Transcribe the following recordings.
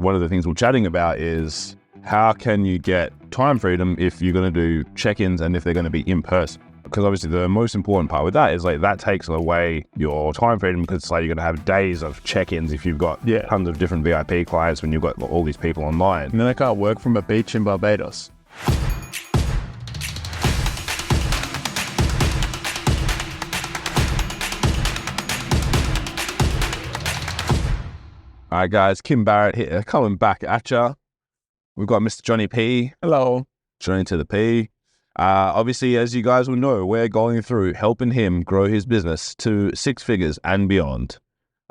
one of the things we're chatting about is how can you get time freedom if you're going to do check-ins and if they're going to be in person? Because obviously the most important part with that is like that takes away your time freedom, because it's like you're going to have days of check-ins if you've got tons of different VIP clients when you've got all these people online. And then I can't work from a beach in Barbados. All right, guys, Kim Barrett here, coming back at ya. We've got Mr. Johnny P. Hello. Johnny to the P. Obviously, as you guys will know, we're going through helping him grow his business to 6 figures and beyond.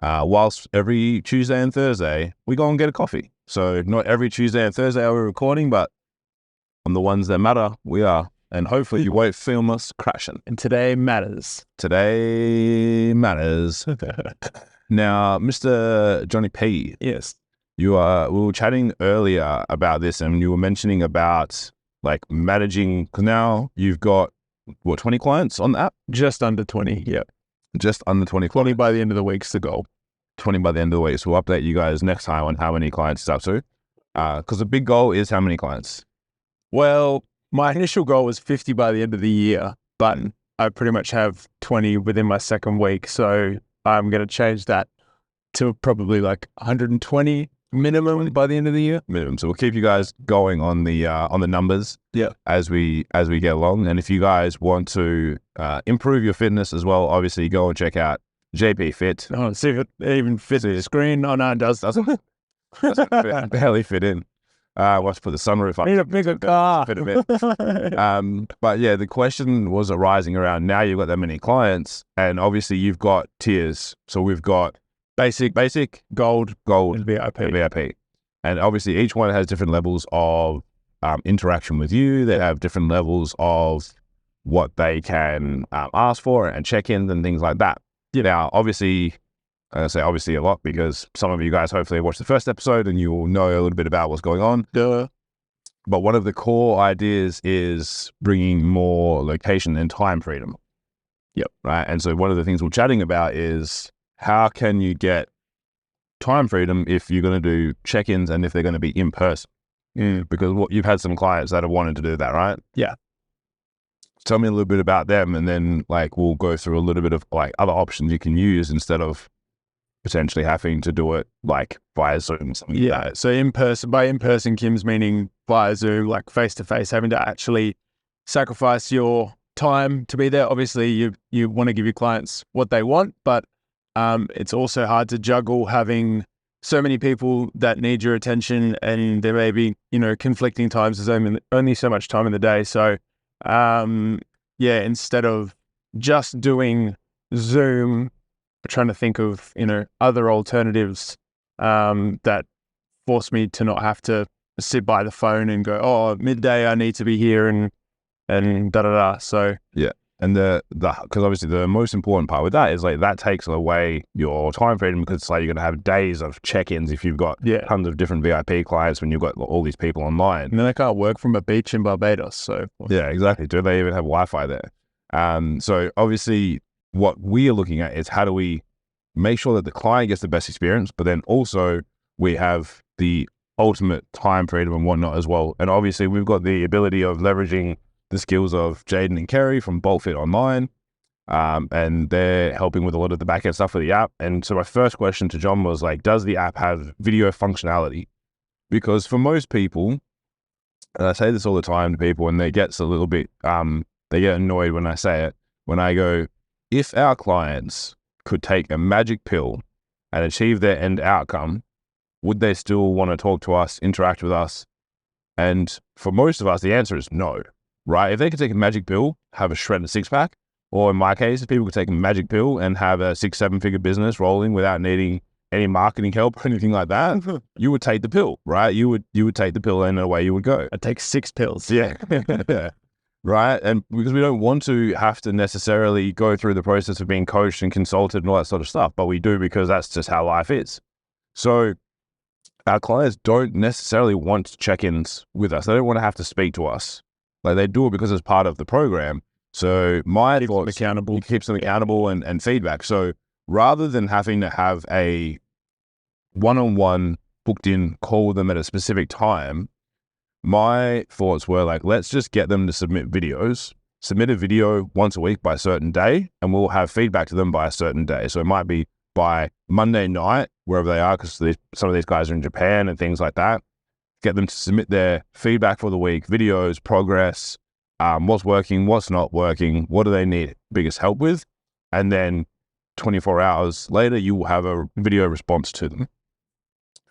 Whilst every Tuesday and Thursday, we go and get a coffee. So not every Tuesday and Thursday are we recording, but on the ones that matter, we are. And hopefully you won't film us crashing. And today matters. Today matters. Now, Mr. Johnny P. Yes. We were chatting earlier about this, and you were mentioning about like managing, because now you've got, 20 clients on the app? Just under 20, yeah. Just under 20 clients. 20 by the end of the week's the goal. 20 by the end of the week. So we'll update you guys next time on how many clients it's up to. Because the big goal is how many clients? Well, my initial goal was 50 by the end of the year, but I pretty much have 20 within my second week. So I'm going to change that to probably like 120 minimum by the end of the year. Minimum. So we'll keep you guys going on the numbers as we get along. And if you guys want to improve your fitness as well, obviously go and check out JP Fit. Oh, see if it even fits the screen. Oh, no, it doesn't. Doesn't barely fit in. We'll have to put the sunroof up. I need a bigger car. Fit a bit. But yeah, the question was arising around now you've got that many clients, and obviously you've got tiers. So we've got basic, gold, And VIP. and VIP. And obviously each one has different levels of interaction with you. They have different levels of what they can ask for and check-ins and things like that. Now, obviously, I say obviously a lot because some of you guys hopefully watched the first episode and you will know a little bit about what's going on. Duh. But one of the core ideas is bringing more location and time freedom. Yep. Right. And so one of the things we're chatting about is how can you get time freedom if you're going to do check-ins and if they're going to be in person? Because you've had some clients that have wanted to do that, right? Yeah. Tell me a little bit about them, and then like we'll go through a little bit of like other options you can use instead of potentially having to do it like via Zoom. Yeah. So by in person, Kim's meaning via Zoom, like face to face, having to actually sacrifice your time to be there. Obviously, you want to give your clients what they want, but it's also hard to juggle having so many people that need your attention, and there may be conflicting times. There's only so much time in the day. So instead of just doing Zoom, I'm trying to think of other alternatives that force me to not have to sit by the phone and go, oh, midday I need to be here and da da da. So yeah. And because obviously the most important part with that is like that takes away your time freedom, because it's like you're going to have days of check-ins if you've got tons of different VIP clients when you've got all these people online. And then I can't work from a beach in Barbados. So yeah, exactly. Do they even have Wi-Fi there? So obviously what we are looking at is how do we make sure that the client gets the best experience, but then also we have the ultimate time freedom and whatnot as well. And obviously we've got the ability of leveraging the skills of Jaden and Kerry from Bolt Fit Online, and they're helping with a lot of the back-end stuff for the app. And so my first question to John was like, does the app have video functionality? Because for most people, and I say this all the time to people, and they get a little bit, they get annoyed when I say it, when I go, if our clients could take a magic pill and achieve their end outcome, would they still want to talk to us, interact with us? And for most of us, the answer is no. Right? If they could take a magic pill, have a shredded six-pack, or in my case, if people could take a magic pill and have a 6-7 figure business rolling without needing any marketing help or anything like that, you would take the pill, right? You would take the pill and away you would go. I'd take 6 pills. Yeah. Right? And because we don't want to have to necessarily go through the process of being coached and consulted and all that sort of stuff, but we do because that's just how life is. So our clients don't necessarily want check-ins with us. They don't want to have to speak to us. Like they do it because it's part of the program. So my thoughts, it keeps them accountable and feedback. So rather than having to have a one-on-one booked in call with them at a specific time, my thoughts were like, let's just get them to submit a video once a week by a certain day, and we'll have feedback to them by a certain day. So it might be by Monday night, wherever they are, because some of these guys are in Japan and things like that. Get them to submit their feedback for the week, videos, progress, what's working, what's not working, what do they need biggest help with, and then 24 hours later, you will have a video response to them.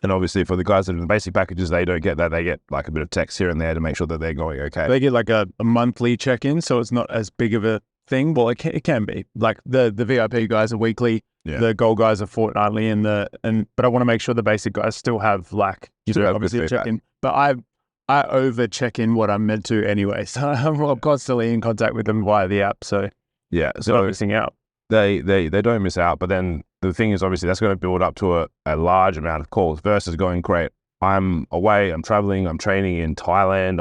And obviously for the guys that are in the basic packages, they don't get that. They get like a bit of text here and there to make sure that they're going okay. They get like a monthly check-in, so it's not as big of a thing. Well, it can be. Like the VIP guys are weekly, the gold guys are fortnightly, but I want to make sure the basic guys still have like, obviously a check-in. But I over check in what I'm meant to anyway. So I'm constantly in contact with them via the app. So yeah, so not missing out. They don't miss out. But then the thing is, obviously, that's going to build up to a large amount of calls versus going, great, I'm away, I'm traveling, I'm training in Thailand,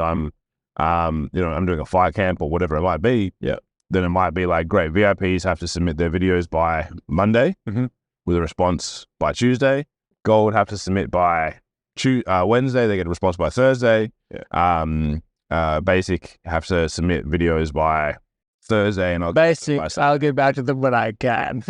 I'm doing a fire camp or whatever it might be. Yeah. Then it might be like, great, VIPs have to submit their videos by Monday with a response by Tuesday. Gold have to submit by Wednesday, they get a response by Thursday. Basic have to submit videos by Thursday, and I'll get back to them when I can.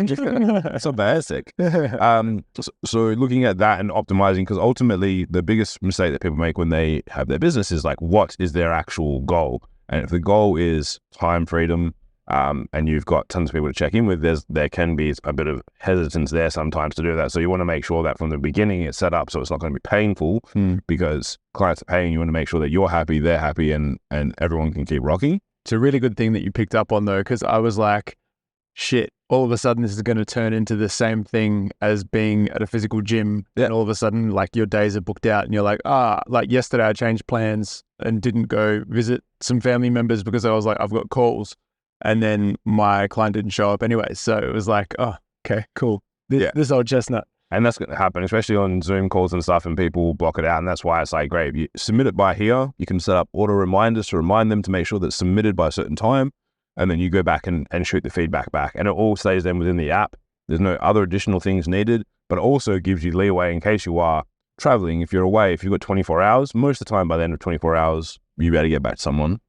So basic. So looking at that and optimizing, because ultimately the biggest mistake that people make when they have their business is like, what is their actual goal? And if the goal is time freedom, and you've got tons of people to check in with, there can be a bit of hesitance there sometimes to do that. So you want to make sure that from the beginning it's set up so it's not going to be painful, because clients are paying. You want to make sure that you're happy, they're happy, and everyone can keep rocking. It's a really good thing that you picked up on though, because I was like, shit, all of a sudden this is going to turn into the same thing as being at a physical gym. Yeah. And all of a sudden like your days are booked out and you're like, like yesterday I changed plans and didn't go visit some family members because I was like, I've got calls. And then my client didn't show up anyway. So it was like, oh, okay, cool. This old chestnut. And that's going to happen, especially on Zoom calls and stuff, and people block it out. And that's why it's like, great, if you submit it by here, you can set up auto reminders to remind them to make sure that it's submitted by a certain time. And then you go back and shoot the feedback back. And it all stays then within the app. There's no other additional things needed, but it also gives you leeway in case you are traveling. If you're away, if you've got 24 hours, most of the time by the end of 24 hours, you better get back to someone.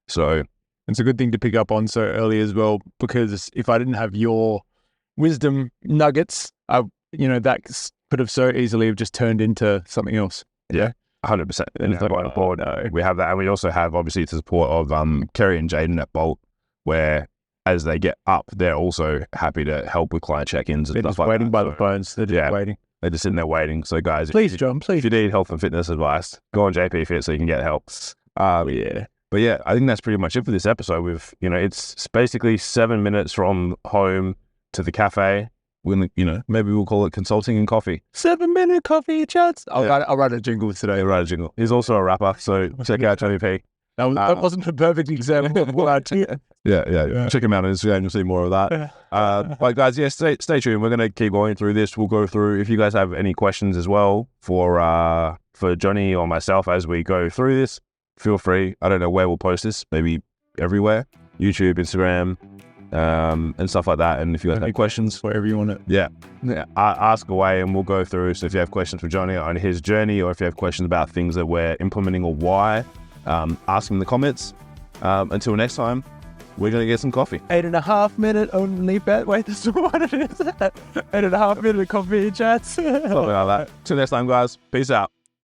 So it's a good thing to pick up on so early as well, because if I didn't have your wisdom nuggets, that could have so easily have just turned into something else. Yeah, 100%. And like, board, we have that. And we also have, obviously, the support of Kerry and Jaden at Bolt, where as they get up, they're also happy to help with client check-ins and they're stuff just like waiting that. by the phones. They're just waiting. They're just sitting there waiting. So guys, please, John, please. If you need health and fitness advice, go on JP Fit so you can get help. But yeah, I think that's pretty much it for this episode. It's basically 7 minutes from home to the cafe. Maybe we'll call it consulting and coffee. 7-minute coffee chats. I'll write a jingle today. Write a jingle. He's also a rapper, so check out Johnny P. That wasn't a perfect example of what I did. Yeah. Check him out on Instagram. You'll see more of that. But guys, stay tuned. We're going to keep going through this. We'll go through. If you guys have any questions as well for Johnny or myself as we go through this, feel free. I don't know where we'll post this. Maybe everywhere. YouTube, Instagram, and stuff like that. And if you guys have any questions, wherever you want it. Yeah. Ask away and we'll go through. So if you have questions for Johnny on his journey, or if you have questions about things that we're implementing or why, ask them in the comments. Until next time, we're going to get some coffee. 8.5 minute only bet. Wait, this is what it is. 8.5 minute coffee chats. Something like that. Till next time, guys. Peace out.